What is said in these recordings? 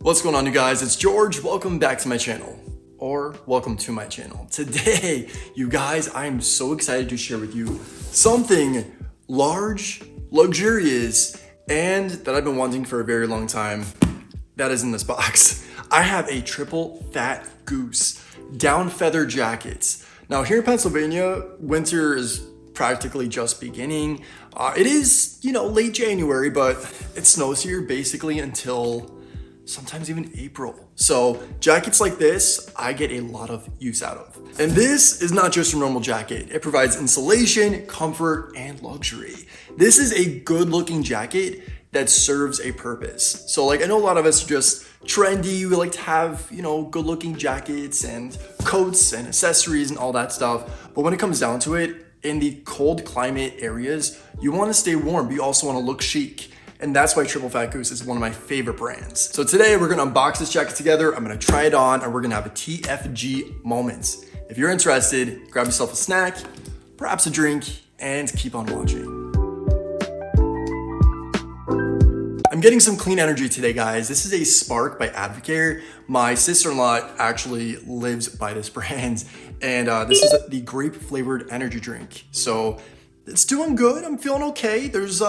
What's going on, you guys? It's George. Welcome back to my channel, or welcome to my channel. Today, you guys, I'm so excited to share with you something large, luxurious, and that I've been wanting for a very long time. That is in this box. I have a triple fat goose down feather jackets. Now here in Pennsylvania, winter is practically just beginning. It is, late January, but it snows here basically until sometimes even April. So jackets like this, I get a lot of use out of. And this is not just a normal jacket. It provides insulation, comfort, and luxury. This is a good looking jacket that serves a purpose. So I know a lot of us are just trendy. We like to have, good looking jackets and coats and accessories and all that stuff. But when it comes down to it, in the cold climate areas, you want to stay warm, but you also want to look chic. And that's why Triple Fat Goose is one of my favorite brands. So today we're gonna unbox this jacket together. I'm gonna try it on and we're gonna have a TFG moment. If you're interested, grab yourself a snack, perhaps a drink, and keep on watching. I'm getting some clean energy today, guys. This is a Spark by 𝗙𝗵𝗁. My sister-in-law actually lives by this brand. And this is the grape flavored energy drink. So it's doing good, I'm feeling okay. There's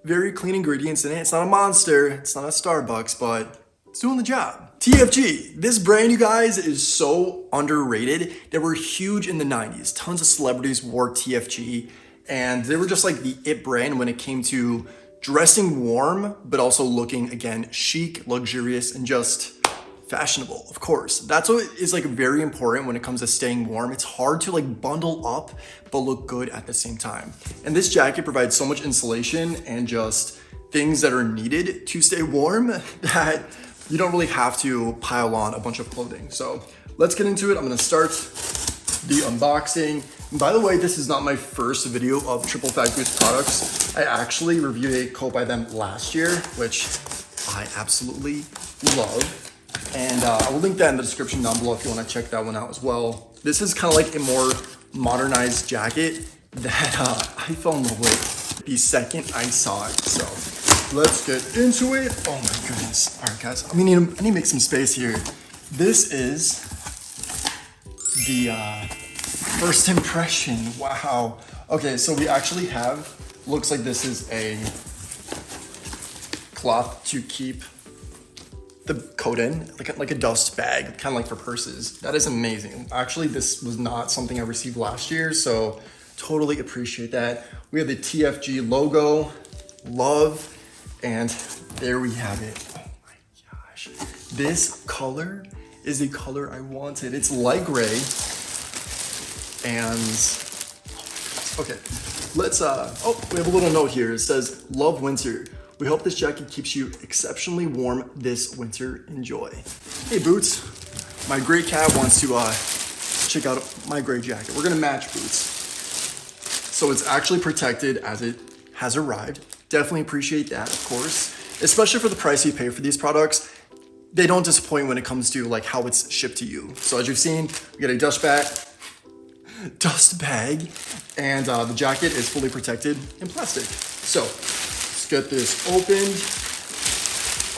very clean ingredients in it. It's not a Monster, it's not a Starbucks, but it's doing the job. TFG, this brand, you guys, is so underrated. They were huge in the 90s. Tons of celebrities wore TFG, and they were just like the it brand when it came to dressing warm, but also looking, again, chic, luxurious, and just fashionable, of course. That's what is very important when it comes to staying warm. It's hard to bundle up, but look good at the same time. And this jacket provides so much insulation and just things that are needed to stay warm that you don't really have to pile on a bunch of clothing. So let's get into it. I'm gonna start the unboxing. And by the way, this is not my first video of Triple Fat Goose products. I actually reviewed a coat by them last year, which I absolutely love. And I will link that in the description down below if you want to check that one out as well. This is kind of like a more modernized jacket that I fell in love with the second I saw it. So let's get into it. Oh my goodness. All right, guys, I need to make some space here. This is the first impression. Wow. Okay, so we actually have, looks like this is a cloth to keep the coat in, like a dust bag, kind of like for purses. That is amazing. Actually, this was not something I received last year, so totally appreciate that. We have the TFG logo, love, and there we have it. Oh my gosh. This color is the color I wanted. It's light gray, and okay, let's, we have a little note here. It says, love winter. We hope this jacket keeps you exceptionally warm this winter. Enjoy. Hey Boots, my gray cat wants to check out my gray jacket. We're gonna match Boots. So it's actually protected as it has arrived. Definitely appreciate that, of course. Especially for the price you pay for these products. They don't disappoint when it comes to how it's shipped to you. So as you've seen, we get a dust bag, and the jacket is fully protected in plastic. So get this opened.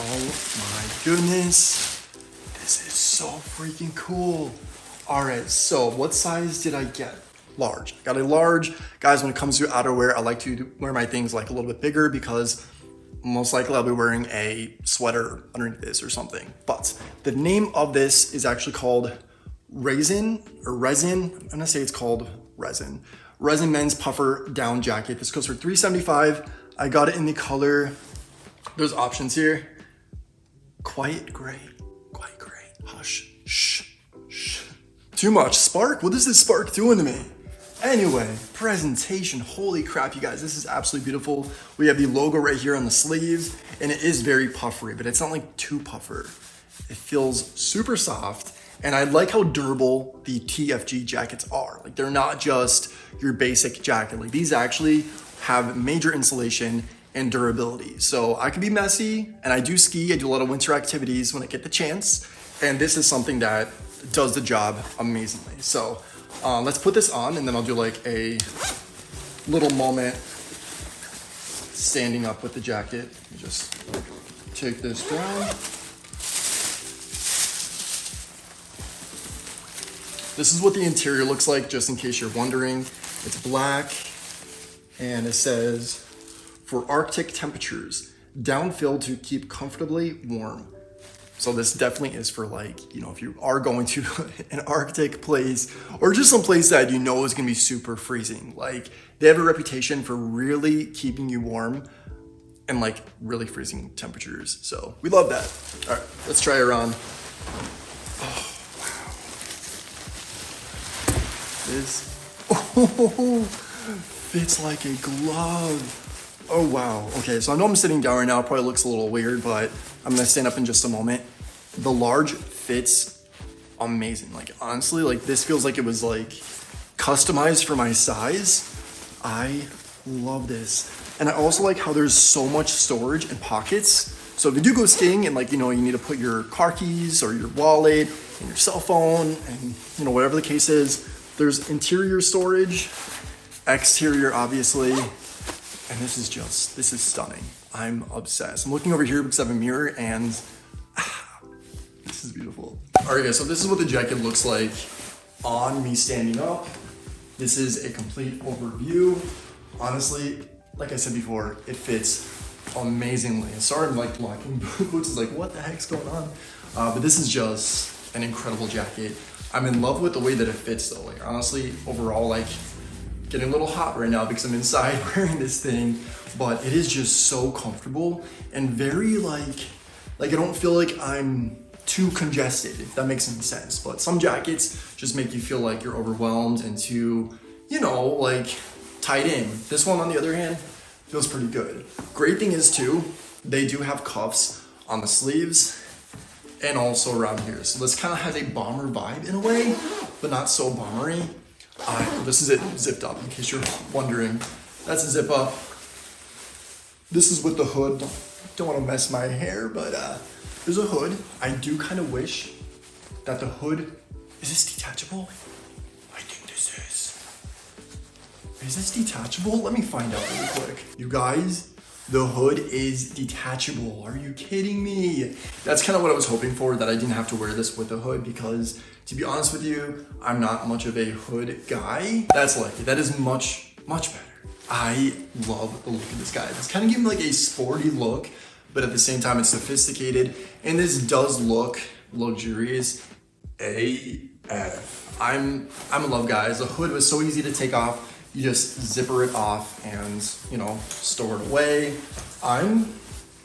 Oh my goodness. This is so freaking cool. All right, so what size did I get? Large. I got a large. Guys, when it comes to outerwear, I like to wear my things a little bit bigger because most likely I'll be wearing a sweater underneath this or something. But the name of this is actually called Resin. I'm gonna say it's called Resin. Resin men's puffer down jacket. This goes for $375. I got it in the color, there's options here. Quite gray. Hush, shh. Too much. Spark? What is this Spark doing to me? Anyway, presentation, holy crap, you guys, this is absolutely beautiful. We have the logo right here on the sleeves, and it is very puffery, but it's not too puffer. It feels super soft, and I like how durable the TFG jackets are. They're not just your basic jacket. These actually have major insulation and durability. So I can be messy, and I do ski. I do a lot of winter activities when I get the chance. And this is something that does the job amazingly. So let's put this on, and then I'll do a little moment standing up with the jacket. Just take this down. This is what the interior looks like, just in case you're wondering. It's black, and it says, for Arctic temperatures, down-filled to keep comfortably warm. So this definitely is for, like, you know, if you are going to an Arctic place or just some place that you know is gonna be super freezing. Like, they have a reputation for really keeping you warm and like really freezing temperatures. So we love that. All right, let's try her on. Oh, wow. This fits like a glove. Oh, wow. Okay, so I know I'm sitting down right now. It probably looks a little weird, but I'm gonna stand up in just a moment. The large fits amazing. Like, honestly, like this feels like it was like customized for my size. I love this. And I also like how there's so much storage and pockets. So if you do go skiing and, like, you know, you need to put your car keys or your wallet and your cell phone and, you know, whatever the case is, there's interior storage, exterior, obviously. And this is stunning. I'm obsessed. I'm looking over here because I have a mirror and this is beautiful. All right, guys, so this is what the jacket looks like on me standing up. This is a complete overview. Honestly, like I said before, it fits amazingly. Sorry, I'm like blocking boots. Is like, what the heck's going on? But this is just an incredible jacket. I'm in love with the way that it fits though. Like, honestly, overall, like, getting a little hot right now because I'm inside wearing this thing, but it is just so comfortable and very like I don't feel like I'm too congested, if that makes any sense. But some jackets just make you feel like you're overwhelmed and too, you know, like tied in. This one, on the other hand, feels pretty good. Great thing is too, they do have cuffs on the sleeves and also around here. So this kind of has a bomber vibe in a way, but not so bombery. This is it zipped up, in case you're wondering. That's a zip up. This is with the hood. Don't want to mess my hair, but there's a hood. I do kind of wish that the hood, is this detachable? I think this is. Is this detachable? Let me find out really quick. You guys, the hood is detachable. Are you kidding me? That's kind of what I was hoping for, that I didn't have to wear this with the hood, because to be honest with you, I'm not much of a hood guy. That's lucky. That is much, much better. I love the look of this guy. It's kind of giving like a sporty look, but at the same time, it's sophisticated. And this does look luxurious AF. I'm in love, guys. The hood was so easy to take off. You just zipper it off and, you know, store it away. I'm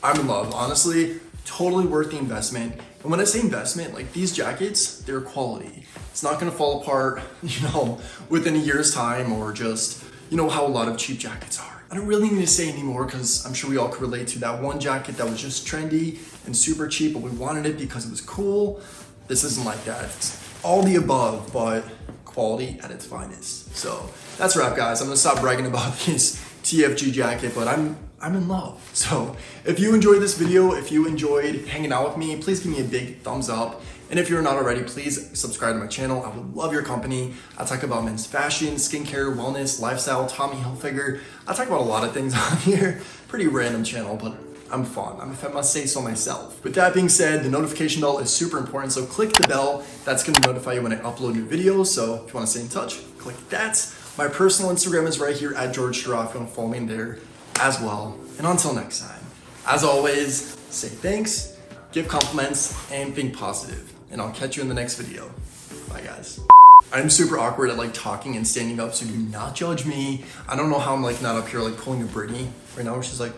in love, honestly. Totally worth the investment. And when I say investment, like, these jackets, they're quality. It's not gonna fall apart, you know, within a year's time, or just, you know, how a lot of cheap jackets are. I don't really need to say anymore, because I'm sure we all could relate to that one jacket that was just trendy and super cheap, but we wanted it because it was cool. This isn't like that. It's all the above, but quality at its finest. So that's a wrap, guys. I'm gonna stop bragging about this TFG jacket, but I'm in love. So if you enjoyed this video, if you enjoyed hanging out with me, please give me a big thumbs up. And if you're not already, please subscribe to my channel. I would love your company. I talk about men's fashion, skincare, wellness, lifestyle, 𝗏𝗏 𝗿𝗵𝘁. I talk about a lot of things on here. Pretty random channel, but I'm fun. If I must say so myself. With that being said, the notification bell is super important. So click the bell. That's gonna notify you when I upload new videos. So if you wanna stay in touch, click that. My personal Instagram is right here at 𝗏𝗔.𝗧 if you wanna follow me in there as well. And until next time, as always, say thanks, give compliments, and think positive. And I'll catch you in the next video. Bye, guys. I'm super awkward at like talking and standing up, so do not judge me. I don't know how I'm like not up here like pulling a Britney right now, where she's like